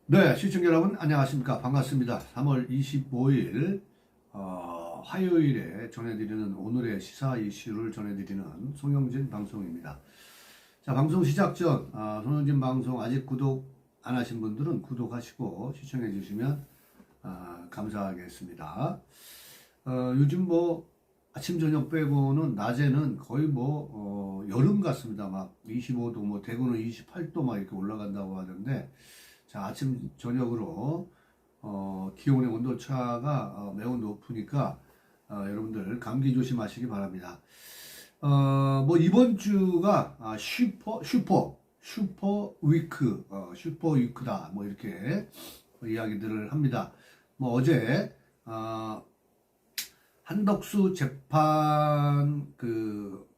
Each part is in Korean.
네, 시청자 여러분 안녕하십니까. 반갑습니다. 3월 25일 화요일에 전해드리는 오늘의 시사 이슈를 전해드리는 송영진 방송입니다. 자, 방송 시작 전 송영진 방송 아직 구독 안 하신 분들은 구독하시고 시청해 주시면 감사하겠습니다. 요즘 뭐 아침 저녁 빼고는 낮에는 거의 여름 같습니다. 막 25도, 뭐 대구는 28도 막 이렇게 올라간다고 하던데, 자, 아침 저녁으로 기온의 온도차가 매우 높으니까 여러분들 감기 조심하시기 바랍니다. 뭐 이번 주가 슈퍼 위크, 슈퍼 위크다 뭐 이렇게 이야기들을 합니다. 뭐 어제 한덕수 재판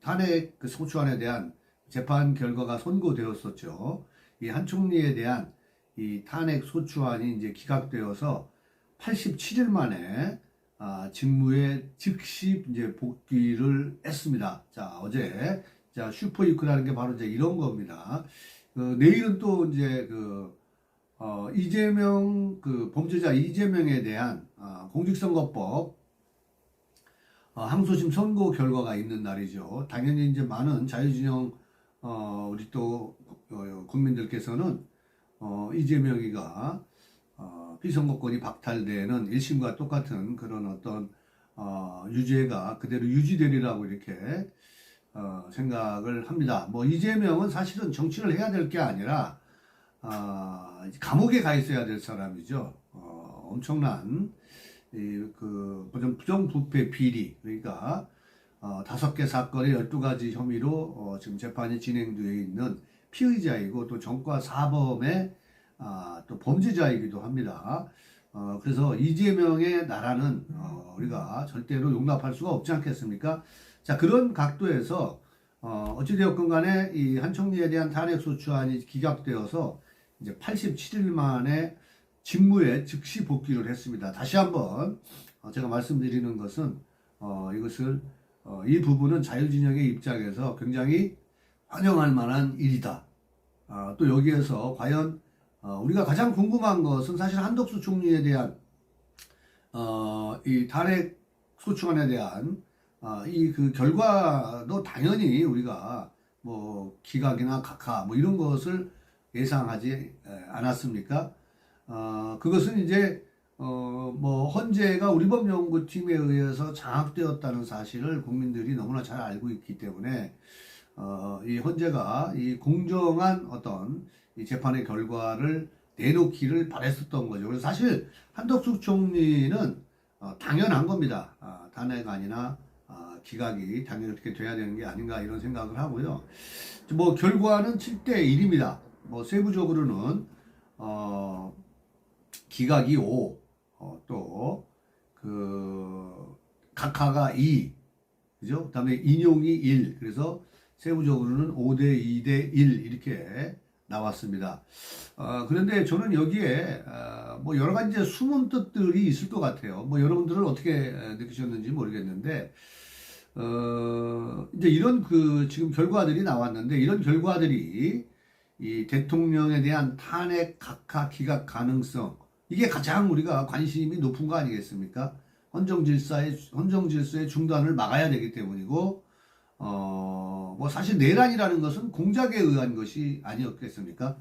탄핵 소추안에 대한 재판 결과가 선고되었었죠. 이 한 총리에 대한 이 탄핵 소추안이 이제 기각되어서 87일 만에 직무에 즉시 이제 복귀를 했습니다. 자, 어제 슈퍼 위크라는 게 바로 이제 이런 겁니다. 내일은 또 이제 이재명 범죄자 이재명에 대한 공직선거법 항소심 선고 결과가 있는 날이죠. 당연히 이제 많은 자유진영 우리 또 국민들께서는 이재명이가 피선거권이 박탈되는 1심과 똑같은 그런 어떤 유죄가 그대로 유지되리라고 이렇게 생각을 합니다. 뭐 이재명은 사실은 정치를 해야 될 게 아니라 감옥에 가 있어야 될 사람이죠. 엄청난 부정부패 비리, 그러니까 5개 사건의 12가지 혐의로 지금 재판이 진행되어 있는 피의자이고 또 정과 사범의 또 범죄자이기도 합니다. 그래서 이재명의 나라는 우리가 절대로 용납할 수가 없지 않겠습니까? 자, 그런 각도에서 어찌되었건 간에 이 한 총리에 대한 탄핵소추안이 기각되어서 이제 87일 만에 직무에 즉시 복귀를 했습니다. 다시 한번 제가 말씀드리는 것은 이것을 이 부분은 자유진영의 입장에서 굉장히 환영할 만한 일이다. 또 여기에서 과연 우리가 가장 궁금한 것은 사실 한덕수 총리에 대한 이 탄핵 소추안에 대한 이 결과도 당연히 우리가 뭐 기각이나 각하 뭐 이런 것을 예상하지 않았습니까? 그것은 이제 뭐 헌재가 우리법연구팀에 의해서 장악되었다는 사실을 국민들이 너무나 잘 알고 있기 때문에 이 헌재가 이 공정한 어떤 이 재판의 결과를 내놓기를 바랬었던 거죠. 그래서 사실 한덕수 총리는 당연한 겁니다. 탄핵안이나 기각이 당연히 어떻게 돼야 되는 게 아닌가 이런 생각을 하고요. 뭐 결과는 7대 1입니다. 뭐 세부적으로는 기각이 5, 또 각하가 2, 그죠? 그다음에 인용이 1. 그래서 세부적으로는 5대 2대 1 이렇게 나왔습니다. 그런데 저는 여기에 뭐 여러 가지 이제 숨은 뜻들이 있을 것 같아요. 뭐 여러분들은 어떻게 느끼셨는지 모르겠는데 이제 이런 지금 결과들이 나왔는데 이런 결과들이 이 대통령에 대한 탄핵 각하 기각 가능성 이게 가장 우리가 관심이 높은 거 아니겠습니까? 헌정질서의 중단을 막아야 되기 때문이고 뭐 사실 내란이라는 것은 공작에 의한 것이 아니었겠습니까?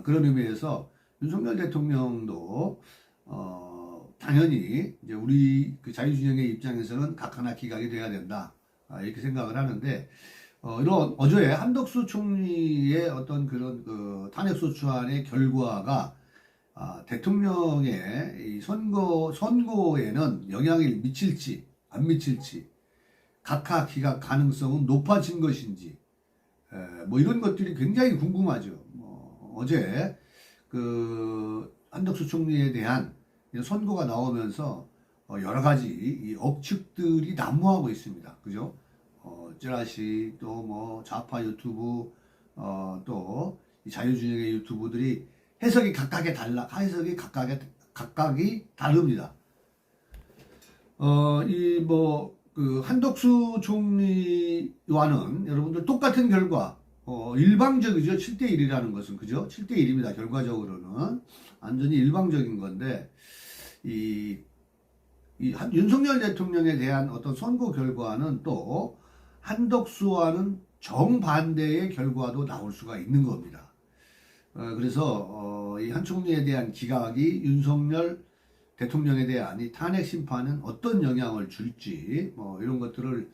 그런 의미에서 윤석열 대통령도 당연히 이제 우리 자유진영의 입장에서는 각하나 기각이 돼야 된다 이렇게 생각을 하는데 이런 어제 한덕수 총리의 어떤 그런 탄핵소추안의 결과가 대통령의 이 선고에는 영향을 미칠지 안 미칠지 각하 기각 가능성은 높아진 것인지 뭐 이런 것들이 굉장히 궁금하죠. 어제 한덕수 총리에 대한 선고가 나오면서 여러 가지 이 억측들이 난무하고 있습니다. 그죠? 찌라시 또 뭐 좌파 유튜브 또 이 자유진영의 유튜브들이 해석이 각각이 다릅니다. 한덕수 총리와는 여러분들 똑같은 결과, 일방적이죠. 7대1이라는 것은. 그죠? 7대1입니다. 결과적으로는. 완전히 일방적인 건데, 윤석열 대통령에 대한 어떤 선거 결과는 또 한덕수와는 정반대의 결과도 나올 수가 있는 겁니다. 그래서 이 한 총리에 대한 기각이 윤석열 대통령에 대한 이 탄핵 심판은 어떤 영향을 줄지 뭐 이런 것들을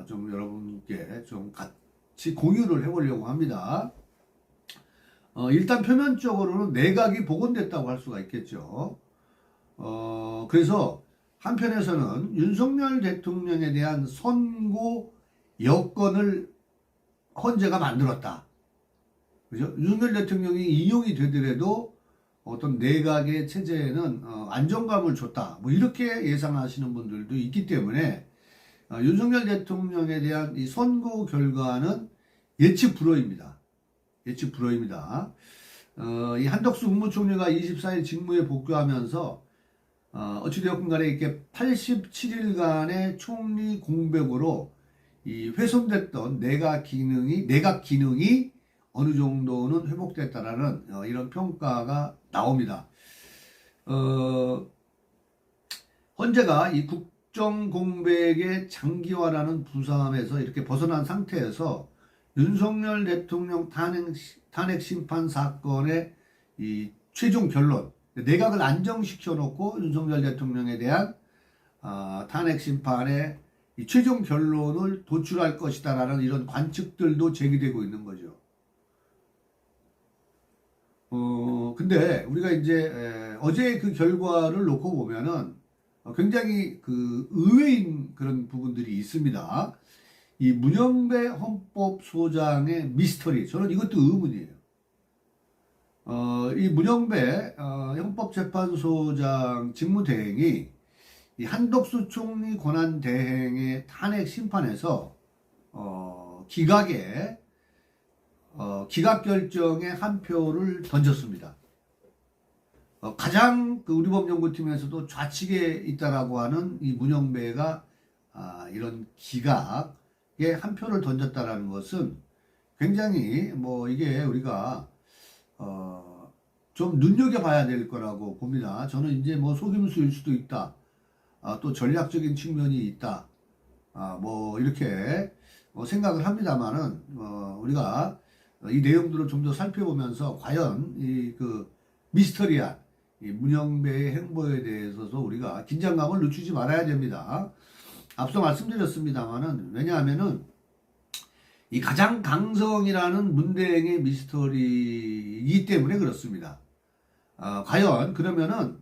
좀 여러분께 좀 같이 공유를 해보려고 합니다. 일단 표면적으로는 내각이 복원됐다고 할 수가 있겠죠. 그래서 한편에서는 윤석열 대통령에 대한 선고 여건을 헌재가 만들었다. 그죠? 윤석열 대통령이 인용이 되더라도 어떤 내각의 체제에는 안정감을 줬다. 뭐 이렇게 예상하시는 분들도 있기 때문에 윤석열 대통령에 대한 이 선고 결과는 예측 불허입니다. 예측 불허입니다. 이 한덕수 국무총리가 24일 직무에 복귀하면서 어찌되었건 간에 이렇게 87일간의 총리 공백으로 이 훼손됐던 내각 기능이 어느 정도는 회복됐다라는 이런 평가가 나옵니다. 헌재가 이 국정 공백의 장기화라는 부담에서 이렇게 벗어난 상태에서 윤석열 대통령 탄핵 심판 사건의 이 최종 결론, 내각을 안정시켜 놓고 윤석열 대통령에 대한 탄핵 심판의 이 최종 결론을 도출할 것이다라는 이런 관측들도 제기되고 있는 거죠. 근데 우리가 이제 어제 그 결과를 놓고 보면은 굉장히 그 의외인 그런 부분들이 있습니다. 이 문영배 헌법소장의 미스터리, 저는 이것도 의문이에요. 이 문영배 헌법재판소장 직무대행이 이 한덕수 총리 권한대행의 탄핵 심판에서 기각 결정에 한 표를 던졌습니다. 가장 그 우리법연구팀에서도 좌측에 있다라고 하는 이 문영배가 이런 기각에 한 표를 던졌다라는 것은 굉장히 뭐 이게 우리가 좀 눈여겨봐야 될 거라고 봅니다. 저는 이제 뭐 속임수일 수도 있다. 또 전략적인 측면이 있다. 뭐 이렇게 생각을 합니다만은 우리가 이 내용들을 좀 더 살펴보면서 과연 이 그 미스터리한 이 문영배의 행보에 대해서도 우리가 긴장감을 늦추지 말아야 됩니다. 앞서 말씀드렸습니다만은 왜냐하면은 이 가장 강성이라는 문대행의 미스터리이기 때문에 그렇습니다. 과연 그러면은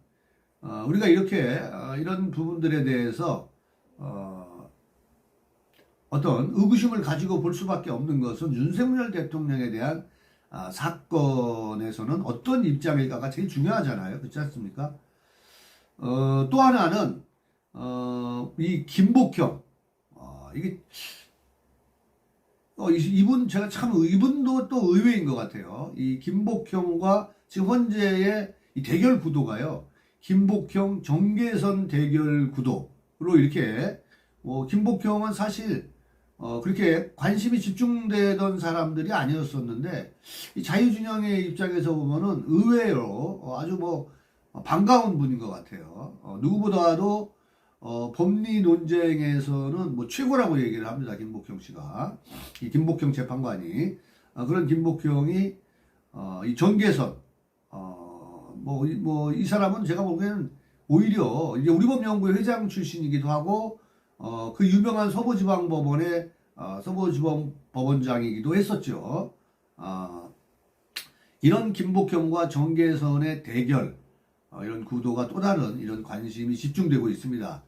우리가 이렇게 이런 부분들에 대해서 어떤 의구심을 가지고 볼 수밖에 없는 것은 윤석열 대통령에 대한 사건에서는 어떤 입장일까가 제일 중요하잖아요. 그렇지 않습니까? 또 하나는 이 김복형 이게 제가 참 이분도 또 의외인 것 같아요. 이 김복형과 지금 현재의 이 대결 구도가요. 김복형 정계선 대결 구도로 이렇게 김복형은 사실 그렇게 관심이 집중되던 사람들이 아니었었는데 이 자유진영의 입장에서 보면은 의외로 아주 뭐 반가운 분인 것 같아요. 누구보다도 법리 논쟁에서는 뭐 최고라고 얘기를 합니다. 김복형 씨가 이 김복형 재판관이 그런 김복형이 이 정계선 이 사람은 제가 보기에는 오히려 이제 우리법연구회 회장 출신이기도 하고 그 유명한 서부지방법원의 서부지방법원장이기도 했었죠. 이런 김복형과 정계선의 대결 이런 구도가 또 다른 이런 관심이 집중되고 있습니다.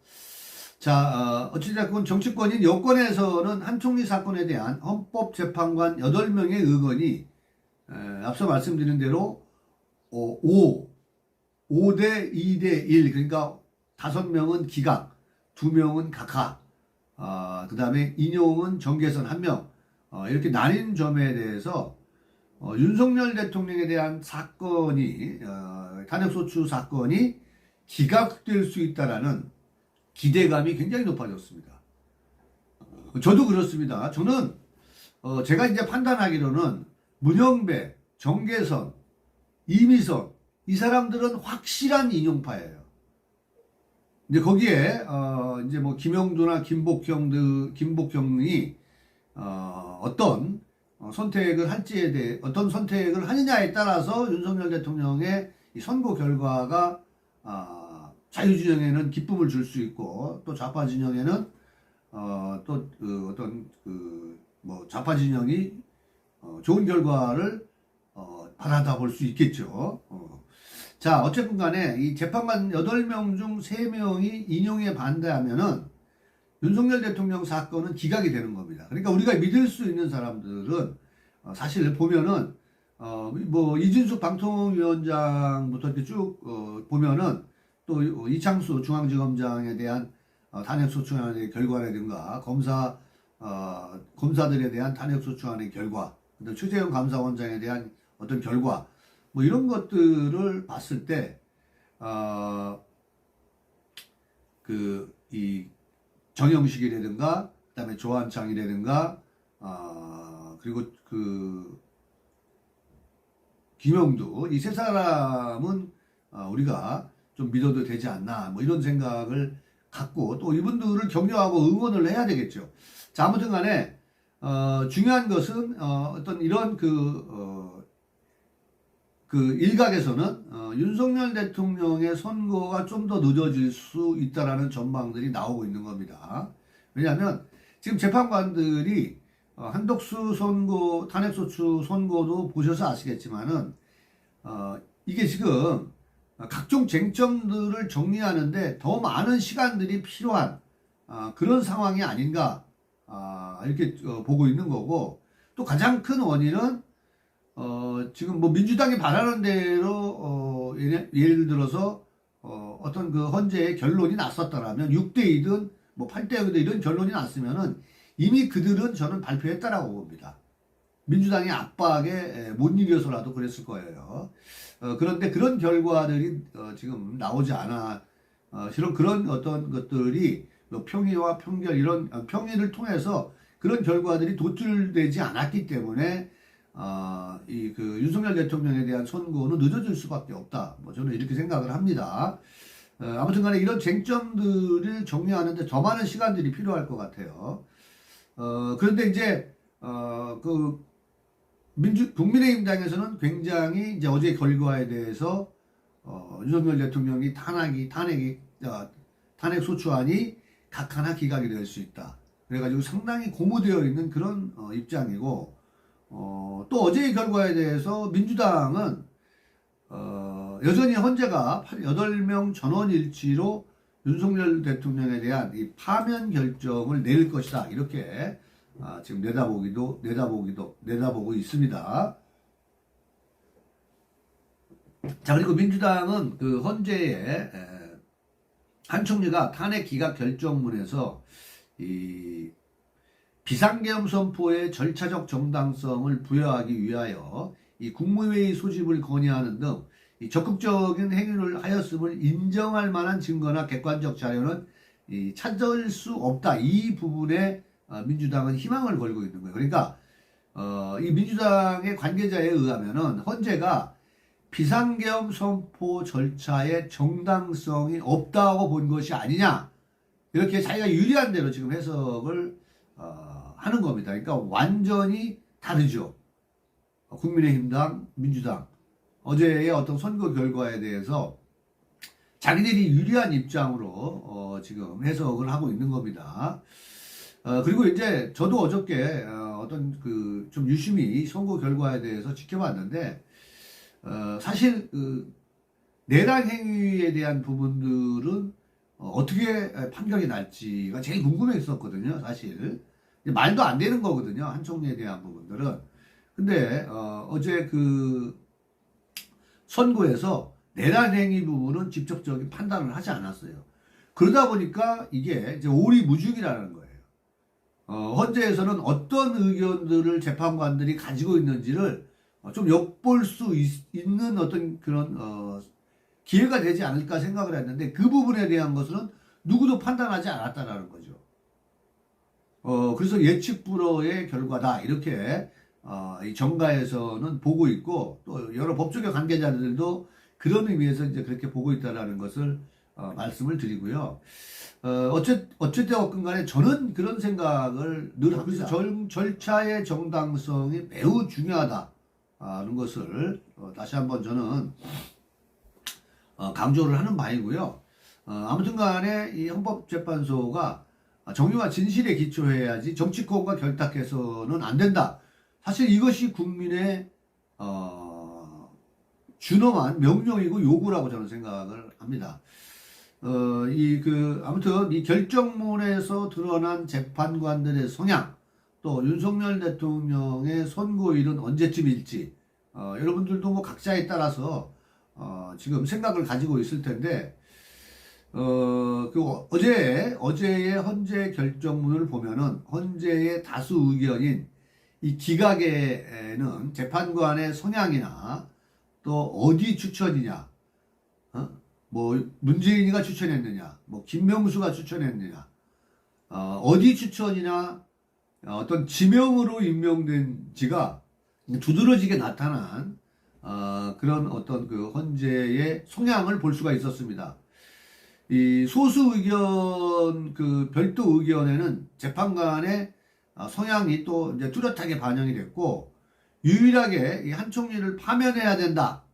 자, 어찌됐건 정치권인 여권에서는 한 총리 사건에 대한 헌법재판관 8명의 의견이 앞서 말씀드린 대로 5대 2대 1 그러니까 5명은 기각 2명은 각하 그 다음에 인용은 정계선 1명 이렇게 나뉜 점에 대해서 윤석열 대통령에 대한 사건이 탄핵소추 사건이 기각될 수 있다라는 기대감이 굉장히 높아졌습니다. 저도 그렇습니다. 저는 제가 이제 판단하기로는 문영배, 정계선, 이미선 이 사람들은 확실한 인용파예요. 이제 거기에 이제 뭐 김영두나 김복형이 어떤 선택을 할지에 대해 어떤 선택을 하느냐에 따라서 윤석열 대통령의 이 선거 결과가 자유진영에는 기쁨을 줄 수 있고 또 좌파 진영에는 또 어떤 뭐 좌파 진영이 좋은 결과를 바라다 볼 수 있겠죠. 자, 어쨌든 간에 이 재판관 8명 중 3명이 인용에 반대하면은 윤석열 대통령 사건은 기각이 되는 겁니다. 그러니까 우리가 믿을 수 있는 사람들은 사실 보면은 뭐 이준숙 방통위원장부터 이렇게 쭉 보면은 또 이창수 중앙지검장에 대한 탄핵소추안의 결과라든가 검사들에 대한 탄핵소추안의 결과, 최재형 감사원장에 대한 어떤 결과, 뭐 이런 것들을 봤을 때, 이 정영식이라든가, 그 다음에 조한창이라든가, 그리고 김영두, 이 세 사람은 우리가 좀 믿어도 되지 않나, 뭐 이런 생각을 갖고 또 이분들을 격려하고 응원을 해야 되겠죠. 자, 아무튼 간에, 중요한 것은, 어떤 이런 일각에서는 윤석열 대통령의 선거가 좀 더 늦어질 수 있다라는 전망들이 나오고 있는 겁니다. 왜냐하면 지금 재판관들이 한덕수 선고, 탄핵소추 선고도 보셔서 아시겠지만은 이게 지금 각종 쟁점들을 정리하는데 더 많은 시간들이 필요한 그런 상황이 아닌가 이렇게 보고 있는 거고, 또 가장 큰 원인은 지금 뭐 민주당이 바라는 대로 예를 들어서 어떤 헌재의 결론이 났었다라면 6대2든 뭐 8대0든 이런 결론이 났으면은 이미 그들은 저는 발표했다라고 봅니다. 민주당의 압박에 못 이겨서라도 그랬을 거예요. 그런데 그런 결과들이 지금 나오지 않아. 실은 그런 어떤 것들이 평의와 평결 이런 평의를 통해서 그런 결과들이 도출되지 않았기 때문에 윤석열 대통령에 대한 선고는 늦어질 수밖에 없다. 뭐 저는 이렇게 생각을 합니다. 아무튼 간에 이런 쟁점들을 정리하는데 더 많은 시간들이 필요할 것 같아요. 그런데 이제, 국민의힘 당에서는 굉장히 이제 어제 결과에 대해서, 윤석열 대통령이 탄핵소추안이 각하나 기각이 될 수 있다. 그래가지고 상당히 고무되어 있는 그런 입장이고, 또 어제의 결과에 대해서 민주당은 여전히 헌재가 8명 전원 일치로 윤석열 대통령에 대한 이 파면 결정을 내릴 것이다. 이렇게 지금 내다보고 있습니다. 자, 그리고 민주당은 헌재에 한 총리가 탄핵 기각 결정문에서 이 비상계엄 선포의 절차적 정당성을 부여하기 위하여 이 국무회의 소집을 건의하는 등 이 적극적인 행위를 하였음을 인정할 만한 증거나 객관적 자료는 찾을 수 없다. 이 부분에 민주당은 희망을 걸고 있는 거예요. 그러니까 이 민주당의 관계자에 의하면은 헌재가 비상계엄 선포 절차의 정당성이 없다고 본 것이 아니냐, 이렇게 자기가 유리한 대로 지금 해석을 하는 겁니다. 그러니까 완전히 다르죠. 국민의힘당, 민주당 어제의 어떤 선거 결과에 대해서 자기들이 유리한 입장으로 지금 해석을 하고 있는 겁니다. 그리고 이제 저도 어저께 어떤 좀 유심히 선거 결과에 대해서 지켜봤는데 사실 내란 행위에 대한 부분들은 어떻게 판결이 날지가 제일 궁금했었거든요. 사실 말도 안 되는 거거든요. 한 총리에 대한 부분들은. 근데 어제 선고에서 내란 행위 부분은 직접적인 판단을 하지 않았어요. 그러다 보니까 이게 이제 오리무중이라는 거예요. 헌재에서는 어떤 의견들을 재판관들이 가지고 있는지를 좀 엿볼 수 있는 어떤 그런 기회가 되지 않을까 생각을 했는데 그 부분에 대한 것은 누구도 판단하지 않았다라는 거죠. 그래서 예측 불허의 결과다 이렇게 이 정가에서는 보고 있고 또 여러 법조계 관계자들도 그런 의미에서 이제 그렇게 보고 있다라는 것을 말씀을 드리고요. 어쨌든 간에 저는 그런 생각을 늘 합니다. 그래서 절차의 정당성이 매우 중요하다는 것을 다시 한번 저는 강조를 하는 바이고요. 아무튼 간에 이 헌법재판소가 정의와 진실에 기초해야지 정치권과 결탁해서는 안 된다. 사실 이것이 국민의 준엄한 명령이고 요구라고 저는 생각을 합니다. 아무튼 이 결정문에서 드러난 재판관들의 성향, 또 윤석열 대통령의 선고일은 언제쯤일지, 여러분들도 뭐 각자에 따라서 지금 생각을 가지고 있을 텐데, 어제의 헌재 결정문을 보면은 헌재의 다수 의견인 이 기각에는 재판관의 성향이나 또 어디 추천이냐, 뭐 문재인이가 추천했느냐, 뭐 김명수가 추천했느냐, 어디 추천이나 어떤 지명으로 임명된지가 두드러지게 나타난 그런 어떤 그 헌재의 성향을 볼 수가 있었습니다. 이 소수 의견 그 별도 의견에는 재판관의 성향이 또 이제 뚜렷하게 반영이 됐고 유일하게 이 한총리를 파면해야 된다.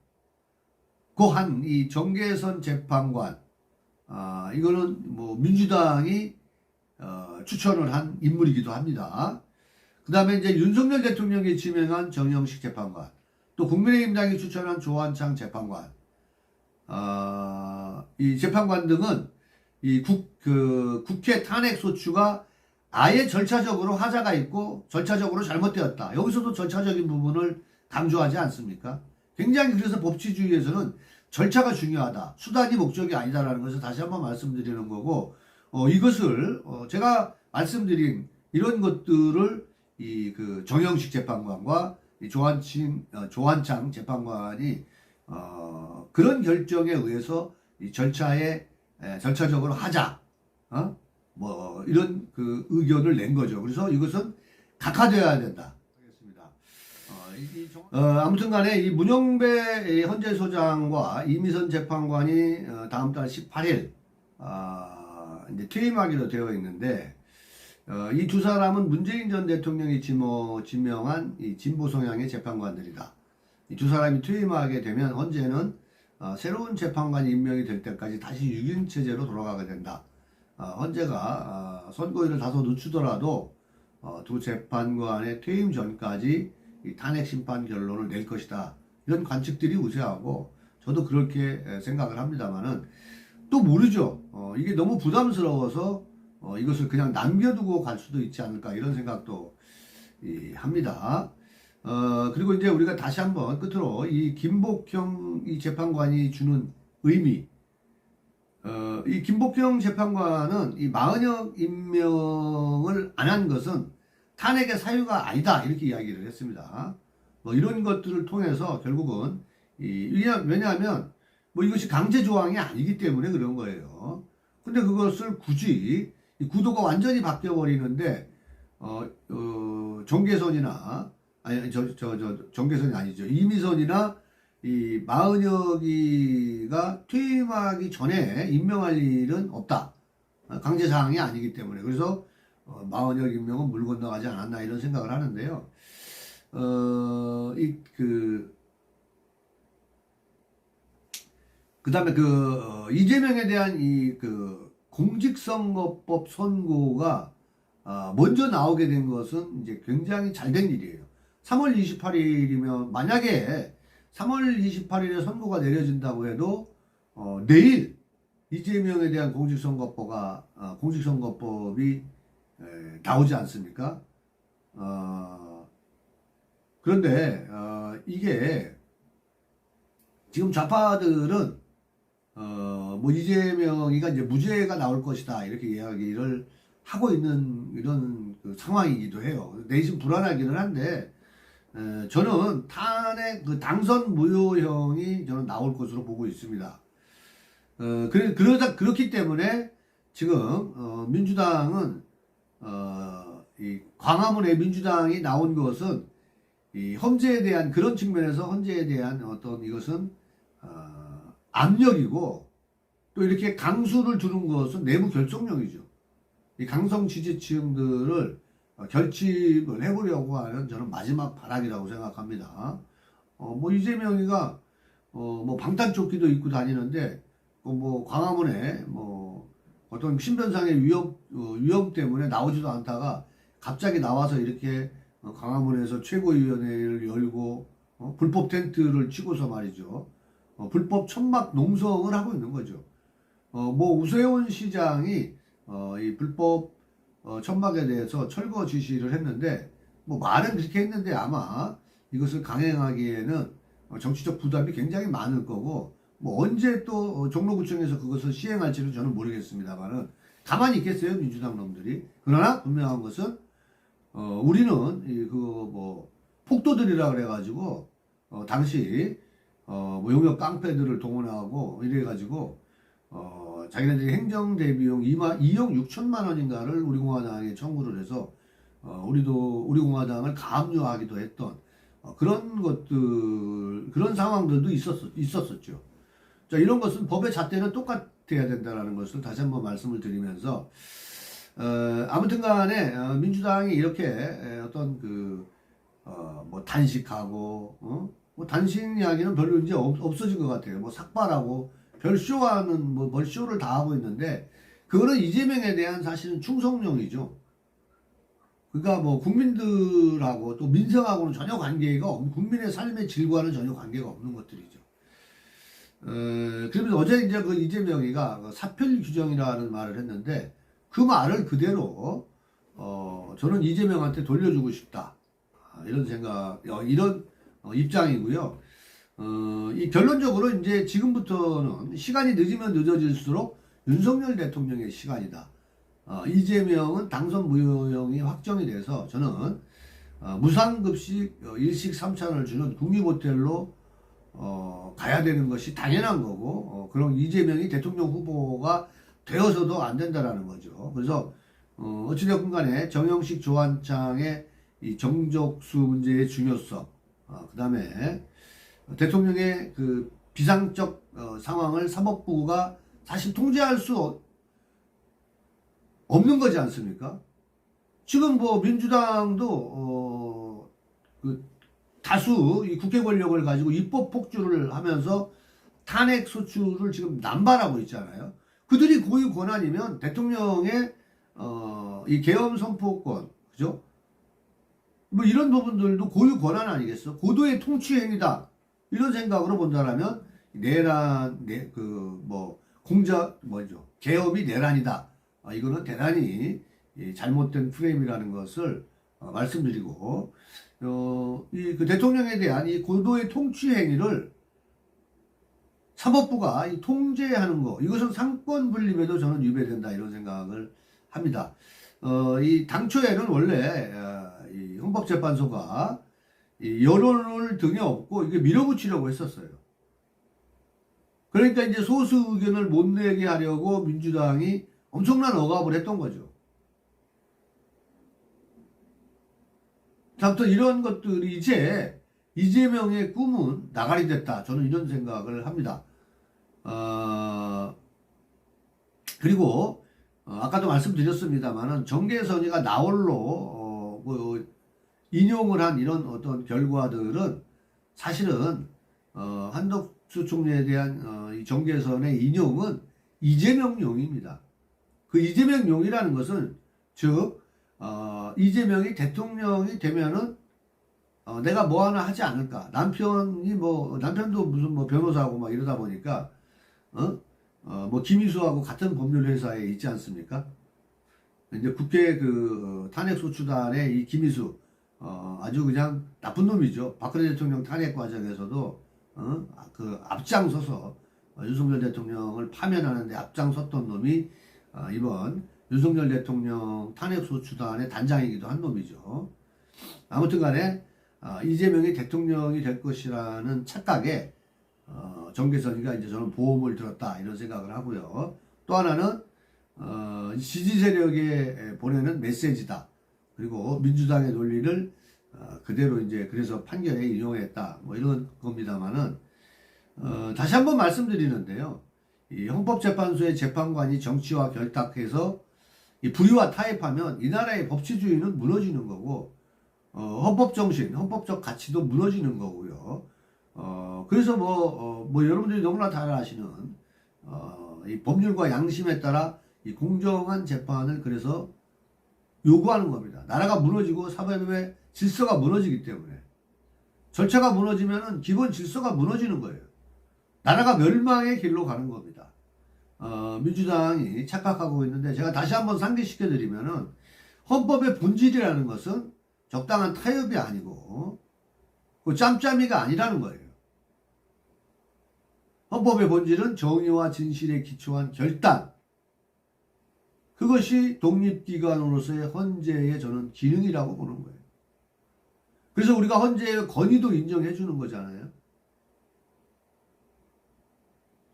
고한 이 정계선 재판관 이거는 뭐 민주당이 추천을 한 인물이기도 합니다. 그 다음에 이제 윤석열 대통령이 지명한 정영식 재판관, 또 국민의힘당이 추천한 조한창 재판관, 이 재판관 등은 이 국회 탄핵 소추가 아예 절차적으로 하자가 있고 절차적으로 잘못되었다. 여기서도 절차적인 부분을 강조하지 않습니까? 굉장히 그래서 법치주의에서는 절차가 중요하다. 수단이 목적이 아니다라는 것을 다시 한번 말씀드리는 거고, 이것을 제가 말씀드린 이런 것들을 이 그 정영식 재판관과 이 조한창 재판관이 그런 결정에 의해서 이 절차적으로 하자, 뭐 이런 그 의견을 낸 거죠. 그래서 이것은 각하되어야 된다. 아무튼 간에 이 문영배 헌재소장과 이미선 재판관이 다음 달 18일 이제 퇴임하기로 되어 있는데, 이 두 사람은 문재인 전 대통령이 지명한 이 진보 성향의 재판관들이다. 이 두 사람이 퇴임하게 되면 헌재는 새로운 재판관이 임명이 될 때까지 다시 6인 체제로 돌아가게 된다. 헌재가 선고일을 다소 늦추더라도 두 재판관의 퇴임 전까지 이 탄핵 심판 결론을 낼 것이다. 이런 관측들이 우세하고 저도 그렇게 생각을 합니다만은 또 모르죠. 이게 너무 부담스러워서 이것을 그냥 남겨두고 갈 수도 있지 않을까 이런 생각도 합니다. 그리고 이제 우리가 다시 한번 끝으로 이 김복형 이 재판관이 주는 의미, 이 김복형 재판관은 이 마은혁 임명을 안 한 것은 탄핵의 사유가 아니다 이렇게 이야기를 했습니다. 뭐 이런 것들을 통해서 결국은 왜냐하면 뭐 이것이 강제 조항이 아니기 때문에 그런 거예요. 근데 그것을 굳이 이 구도가 완전히 바뀌어 버리는데 정계선이나 아니 정계선이 아니죠. 이미선이나 이 마은혁이가 퇴임하기 전에 임명할 일은 없다. 강제 사항이 아니기 때문에. 그래서 마은혁 임명은 물 건너가지 않았나 이런 생각을 하는데요. 그다음에 이재명에 대한 공직선거법 선고가 먼저 나오게 된 것은 이제 굉장히 잘된 일이에요. 3월 28일이면 만약에 3월 28일에 선고가 내려진다고 해도 내일 이재명에 대한 공직선거법이 나오지 않습니까? 그런데 이게 지금 좌파들은 뭐 이재명이가 이제 무죄가 나올 것이다 이렇게 이야기를 하고 있는 이런 그 상황이기도 해요. 내심 불안하기는 한데 저는 탄핵 당선 무효형이 저는 나올 것으로 보고 있습니다. 그렇기 때문에 지금 민주당은 이 광화문에 민주당이 나온 것은 이 헌재에 대한 그런 측면에서 헌재에 대한 어떤 이것은 압력이고 또 이렇게 강수를 두는 것은 내부 결속력이죠. 이 강성 지지층들을 결집을 해보려고 하는 저는 마지막 발악이라고 생각합니다. 뭐 이재명이가 뭐 방탄조끼도 입고 다니는데 뭐 광화문에 뭐 어떤 신변상의 위험 때문에 나오지도 않다가 갑자기 나와서 이렇게 광화문에서 최고위원회를 열고 불법 텐트를 치고서 말이죠. 불법 천막 농성을 하고 있는 거죠. 뭐 우세훈 시장이 이 불법 천막에 대해서 철거 지시를 했는데 뭐 말은 그렇게 했는데 아마 이것을 강행하기에는 정치적 부담이 굉장히 많을 거고 뭐 언제 또 종로구청에서 그것을 시행할지는 저는 모르겠습니다만은 가만히 있겠어요 민주당 놈들이. 그러나 분명한 것은 우리는 뭐 폭도들이라 그래가지고 당시 뭐 용역 깡패들을 동원하고 이래가지고 자기네들이 행정대 비용 2억 6천만 원인가를 우리공화당에 청구를 해서 우리 공화당을 가압류하기도 했던 그런 것들 그런 상황들도 있었었죠. 자, 이런 것은 법의 잣대는 똑같아야 된다라는 것을 다시 한번 말씀을 드리면서 아무튼간에 민주당이 이렇게 어떤 뭐 단식하고 뭐 단식 이야기는 별로 이제 없어진 것 같아요. 뭐 삭발하고 별 쇼하는 뭐 뭘 쇼를 다 하고 있는데 그거는 이재명에 대한 사실은 충성령이죠. 그러니까 뭐 국민들하고 또 민생하고는 전혀 관계가 없는 국민의 삶의 질과는 전혀 관계가 없는 것들이죠. 그러면서 어제 이제 그 이재명이가 사표 규정이라는 말을 했는데 그 말을 그대로 저는 이재명한테 돌려주고 싶다 이런 생각 이런 입장이고요. 이 결론적으로 이제 지금부터는 시간이 늦으면 늦어질수록 윤석열 대통령의 시간이다. 이재명은 당선 무효형이 확정이 돼서 저는 무상급식 일식 3찬을 주는 국립호텔로 가야 되는 것이 당연한 거고 그럼 이재명이 대통령 후보가 되어서도 안 된다라는 거죠. 그래서 어찌되었건 간에 정영식 조한창의 이 정적수 문제의 중요성 그 다음에 대통령의 그 비상적 상황을 사법부가 사실 통제할 수 없는 거지 않습니까? 지금 뭐 민주당도 그 다수 이 국회 권력을 가지고 입법 폭주를 하면서 탄핵 소추를 지금 남발하고 있잖아요. 그들이 고유 권한이면 대통령의 이 계엄 선포권, 그죠? 뭐 이런 부분들도 고유 권한 아니겠어? 고도의 통치 행위다. 이런 생각으로 본다라면 내란, 계엄이 내란이다. 이거는 대단히 잘못된 프레임이라는 것을 말씀드리고 그 대통령에 대한 이 고도의 통치 행위를 사법부가 통제하는 거 이것은 상권 분립에도 저는 위배된다 이런 생각을 합니다. 이 당초에는 원래 이 헌법재판소가 이 여론을 등에 업고 이게 밀어붙이려고 했었어요. 그러니까 이제 소수 의견을 못 내게 하려고 민주당이 엄청난 억압을 했던 거죠. 아무튼 이런 것들이 이제 이재명의 꿈은 나가리 됐다. 저는 이런 생각을 합니다. 그리고 아까도 말씀드렸습니다만은 정계선이가 나홀로 인용을 한 이런 어떤 결과들은 사실은 한덕수 총리에 대한 이 정계선의 인용은 이재명용입니다. 그 이재명용이라는 것은 즉 이재명이 대통령이 되면은 내가 뭐 하나 하지 않을까. 남편도 무슨 뭐 변호사하고 막 이러다 보니까 뭐 김희수하고 같은 법률 회사에 있지 않습니까? 이제 국회 그 탄핵소추단의 이 김희수 아주 그냥 나쁜 놈이죠. 박근혜 대통령 탄핵 과정에서도 그 앞장서서 윤석열 대통령을 파면하는데 앞장섰던 놈이 이번 윤석열 대통령 탄핵소추단의 단장이기도 한 놈이죠. 아무튼 간에 이재명이 대통령이 될 것이라는 착각에 정계선이가 이제 저는 보험을 들었다 이런 생각을 하고요. 또 하나는 지지 세력에 보내는 메시지다. 그리고 민주당의 논리를 그대로 이제 그래서 판결에 인용했다. 뭐 이런 겁니다만은 다시 한번 말씀드리는데요. 이 헌법재판소의 재판관이 정치와 결탁해서 이 불의와 타협하면 이 나라의 법치주의는 무너지는 거고 헌법 정신, 헌법적 가치도 무너지는 거고요. 그래서 뭐 여러분들이 너무나 잘 아시는 이 법률과 양심에 따라 이 공정한 재판을 그래서 요구하는 겁니다. 나라가 무너지고 사법의 질서가 무너지기 때문에 절차가 무너지면은 기본 질서가 무너지는 거예요. 나라가 멸망의 길로 가는 겁니다. 민주당이 착각하고 있는데 제가 다시 한번 상기시켜 드리면은 헌법의 본질이라는 것은 적당한 타협이 아니고 그 짬짬이가 아니라는 거예요. 헌법의 본질은 정의와 진실에 기초한 결단. 그것이 독립기관으로서의 헌재의 저는 기능이라고 보는 거예요. 그래서 우리가 헌재의 권위도 인정해 주는 거잖아요.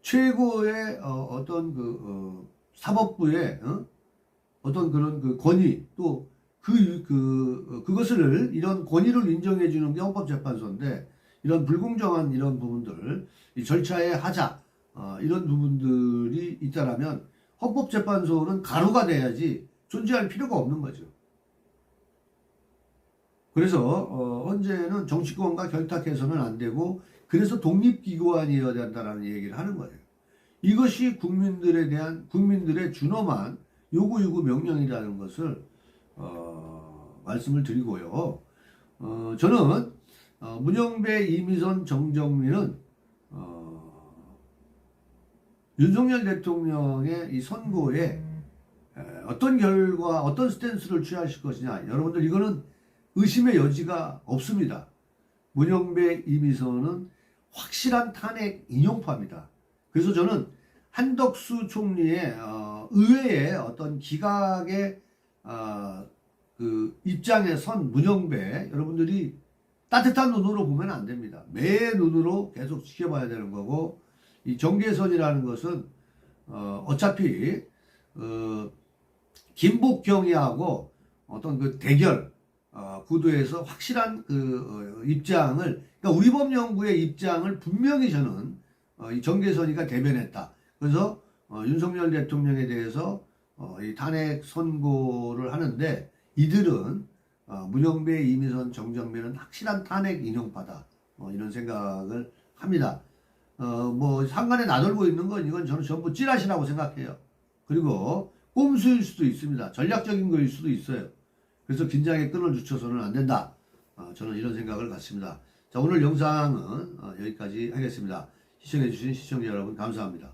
최고의 어떤 사법부의 어떤 그런 그 권위 또 그것을 이런 권위를 인정해 주는 게 헌법재판소인데 이런 불공정한 이런 부분들 이 절차의 하자 이런 부분들이 있다라면 헌법재판소는 가루가 돼야지 존재할 필요가 없는 거죠. 그래서 헌재는 정치권과 결탁해서는 안 되고 그래서 독립기관이어야 된다라는 얘기를 하는 거예요. 이것이 국민들에 대한 국민들의 준엄한 요구 명령이라는 것을 말씀을 드리고요. 저는 문영배, 이미선, 정정민은 윤석열 대통령의 이 선거에 어떤 결과, 어떤 스탠스를 취하실 것이냐. 여러분들 이거는 의심의 여지가 없습니다. 문영배, 이미선은 확실한 탄핵 인용파입니다. 그래서 저는 한덕수 총리의 의회의 어떤 기각의 그 입장에 선 문영배 여러분들이 따뜻한 눈으로 보면 안 됩니다. 매 눈으로 계속 지켜봐야 되는 거고 이 정계선이라는 것은 어차피 김복경이하고 어떤 그 대결 구도에서 확실한 그 입장을 그러니까 우리법연구의 입장을 분명히 저는 이 정계선이가 대변했다. 그래서 윤석열 대통령에 대해서 이 탄핵 선고를 하는데 이들은 문영배, 이미선, 정정민은 확실한 탄핵 인용파다. 이런 생각을 합니다. 뭐 상관에 나돌고 있는 건 이건 저는 전부 찌라시라고 생각해요. 그리고 꼼수일 수도 있습니다. 전략적인 거일 수도 있어요. 그래서 긴장의 끈을 늦춰서는 안 된다. 저는 이런 생각을 갖습니다. 자, 오늘 영상은 여기까지 하겠습니다. 시청해주신 시청자 여러분 감사합니다.